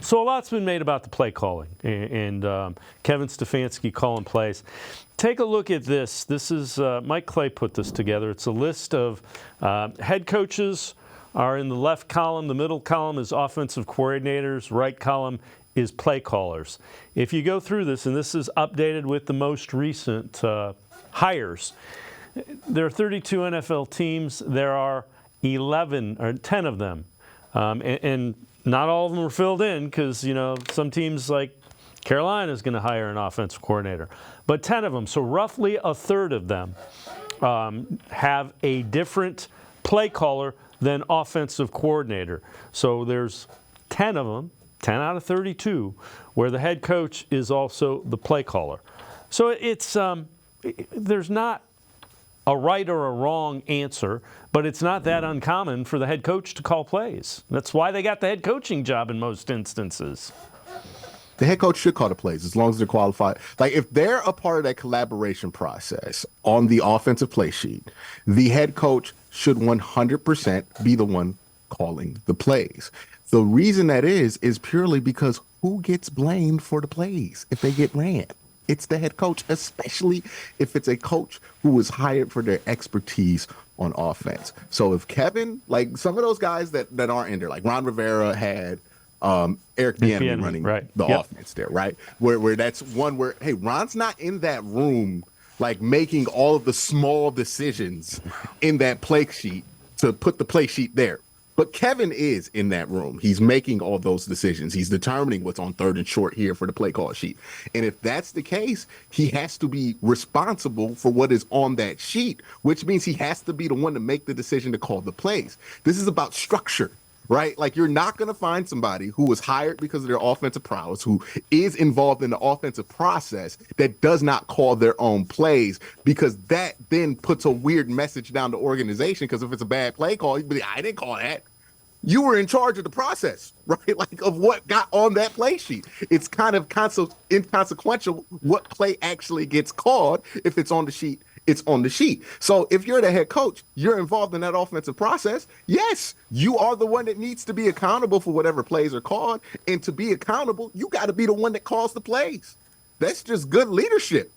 So a lot's been made about the play calling and Kevin Stefanski calling plays. Take a look at this. This is Mike Clay put this together. It's a list of head coaches are in the left column. The middle column is offensive coordinators. Right column is play callers. If you go through this, and this is updated with the most recent hires, there are 32 NFL teams. There are 11 or 10 of them, and not all of them are filled in because, you know, some teams like Carolina is going to hire an offensive coordinator. But 10 of them, so roughly a third of them, have a different play caller than offensive coordinator. So there's 10 of them, 10 out of 32, where the head coach is also the play caller. So it's there's not a right or a wrong answer, but it's not that uncommon for the head coach to call plays. That's why they got the head coaching job in most instances. The head coach should call the plays as long as they're qualified. Like, if they're a part of that collaboration process on the offensive play sheet, the head coach should 100% be the one calling the plays. The reason that is purely because who gets blamed for the plays if they get ran? It's the head coach, especially if it's a coach who was hired for their expertise on offense. So if Kevin, like some of those guys that aren't in there, like Ron Rivera had Eric Bieniemy running the offense there, right? Where that's one where, hey, Ron's not in that room, like making all of the small decisions in that play sheet to put the play sheet there. But Kevin is in that room. He's making all those decisions. He's determining what's on third and short here for the play call sheet. And if that's the case, he has to be responsible for what is on that sheet, which means he has to be the one to make the decision to call the plays. This is about structure, right? Like, you're not going to find somebody who was hired because of their offensive prowess, who is involved in the offensive process, that does not call their own plays, because that then puts a weird message down the organization. Because if it's a bad play call, you'd be like, I didn't call that. You were in charge of the process, right? Like, of what got on that play sheet. It's kind of inconsequential what play actually gets called. If it's on the sheet, it's on the sheet. So if you're the head coach, you're involved in that offensive process. Yes, you are the one that needs to be accountable for whatever plays are called. And to be accountable, you got to be the one that calls the plays. That's just good leadership.